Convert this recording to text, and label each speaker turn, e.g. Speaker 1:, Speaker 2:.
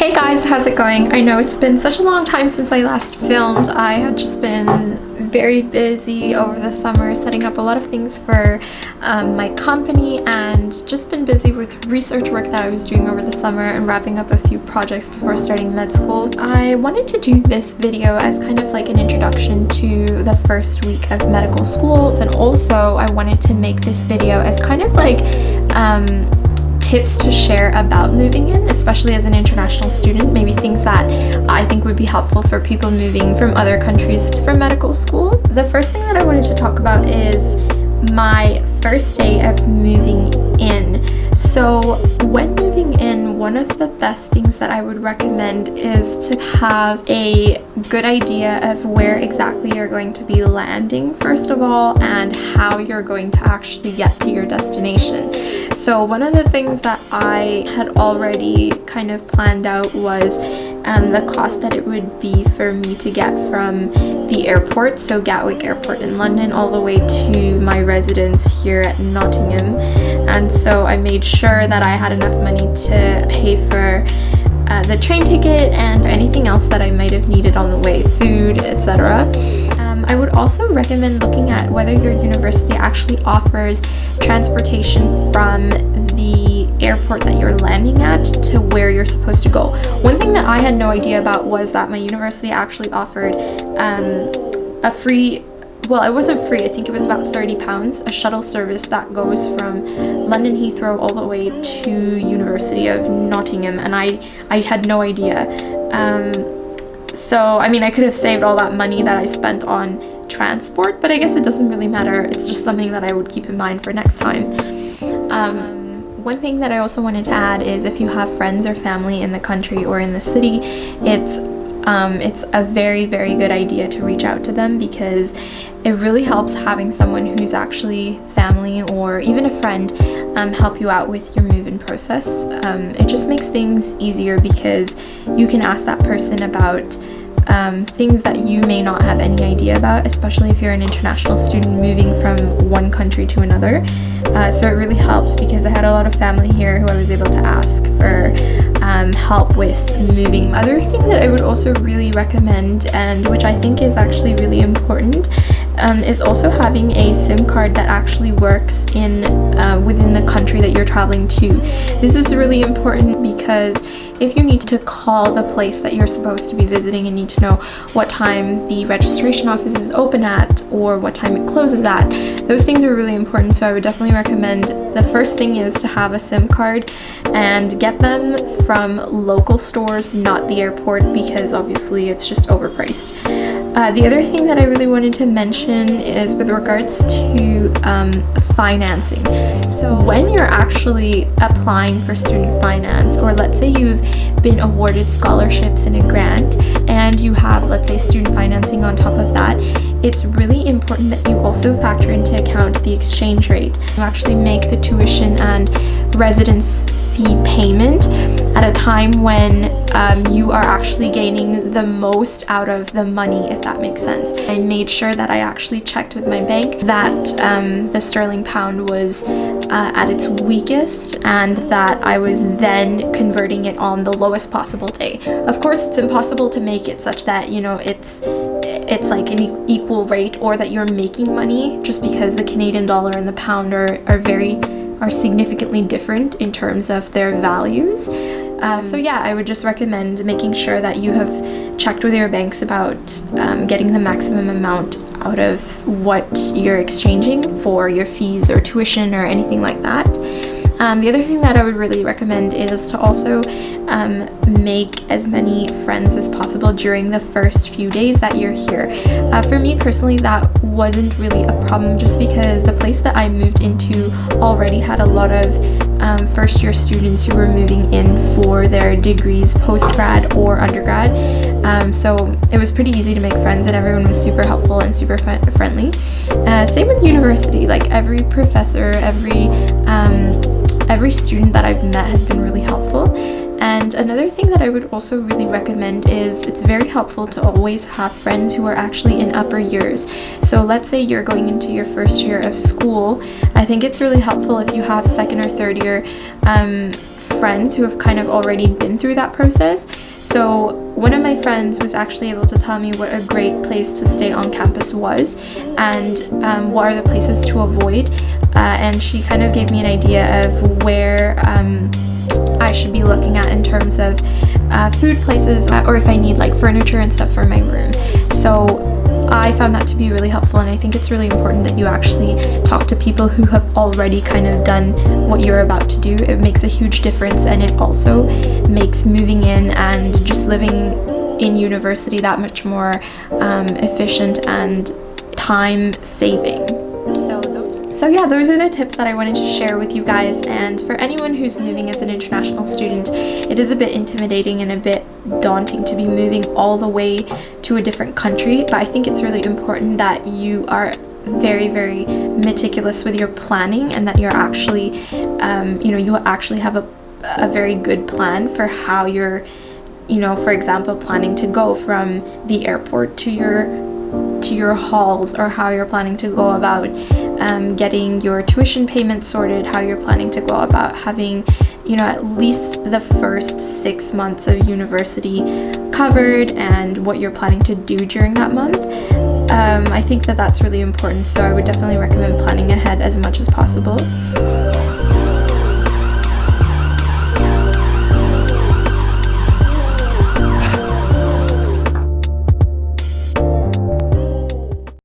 Speaker 1: Hey guys, how's it going? I know it's been such a long time since I last filmed. I had just been very busy over the summer setting up a lot of things for my company and just been busy with research work that I was doing over the summer and wrapping up a few projects before starting med school. I wanted to do this video as kind of like an introduction to the first week of medical school, and also I wanted to make this video as kind of like tips to share about moving in, especially as an international student, maybe things that I think would be helpful for people moving from other countries for medical school. The first thing that I wanted to talk about is my first day of moving in. So when moving in, one of the best things that I would recommend is to have a good idea of where exactly you're going to be landing first of all, and how you're going to actually get to your destination. So one of the things that I had already kind of planned out was the cost that it would be for me to get from the airport, so Gatwick Airport in London, all the way to my residence here at Nottingham. And so I made sure that I had enough money to pay for the train ticket and anything else that I might have needed on the way, food, etc. I would also recommend looking at whether your university actually offers transportation from the airport that you're landing at to where you're supposed to go. One thing that I had no idea about was that my university actually offered a free, well, it wasn't free, I think it was about £30, a shuttle service that goes from London Heathrow all the way to University of Nottingham, and I had no idea. So I mean, I could have saved all that money that I spent on transport, but I guess it doesn't really matter. It's just something that I would keep in mind for next time. One thing that I also wanted to add is if you have friends or family in the country or in the city, it's a very, very good idea to reach out to them, because it really helps having someone who's actually family or even a friend help you out with your move-in process. It just makes things easier because you can ask that person about things that you may not have any idea about, especially if you're an international student moving from one country to another. So it really helped because I had a lot of family here who I was able to ask for help with moving. Other thing that I would also really recommend, and which I think is actually really important, is also having a SIM card that actually works in within the country that you're traveling to. This is really important because if you need to call the place that you're supposed to be visiting and need to know what time the registration office is open at or what time it closes at, those things are really important. So I would definitely recommend, the first thing is to have a SIM card and get them from local stores, not the airport, because obviously it's just overpriced. The other thing that I really wanted to mention is with regards to financing. So when you're actually applying for student finance, or let's say you've been awarded scholarships in a grant and you have, let's say, student financing on top of that, it's really important that you also factor into account the exchange rate. You actually make the tuition and residence fee payment at a time when you are actually gaining the most out of the money, if that makes sense. I made sure that I actually checked with my bank that the sterling pound was at its weakest, and that I was then converting it on the lowest possible day. Of course, it's impossible to make it such that, you know, it's like an equal rate, or that you're making money, just because the Canadian dollar and the pound are significantly different in terms of their values. So yeah, I would just recommend making sure that you have checked with your banks about getting the maximum amount out of what you're exchanging for your fees or tuition or anything like that. The other thing that I would really recommend is to also make as many friends as possible during the first few days that you're here. For me personally, that wasn't really a problem, just because the place that I moved into already had a lot of first year students who were moving in for their degrees, post-grad or undergrad. So it was pretty easy to make friends, and everyone was super helpful and super friendly. Same with university, like every professor, every student that I've met has been really helpful. And another thing that I would also really recommend is it's very helpful to always have friends who are actually in upper years. So let's say you're going into your first year of school. I think it's really helpful if you have second or third year friends who have kind of already been through that process. So one of my friends was actually able to tell me what a great place to stay on campus was, and what are the places to avoid, and she kind of gave me an idea of where I should be looking at in terms of food places, or if I need like furniture and stuff for my room. So I found that to be really helpful, and I think it's really important that you actually talk to people who have already kind of done what you're about to do. It makes a huge difference, and it also makes moving in and just living in university that much more efficient and time saving. So yeah, those are the tips that I wanted to share with you guys. And for anyone who's moving as an international student, it is a bit intimidating and a bit daunting to be moving all the way to a different country, but I think it's really important that you are very, very meticulous with your planning, and that you're actually you actually have a very good plan for how you're, for example, planning to go from the airport to your halls, or how you're planning to go about getting your tuition payments sorted, how you're planning to go about having at least the first 6 months of university covered, and what you're planning to do during that month. I think that that's really important, so I would definitely recommend planning ahead as much as possible.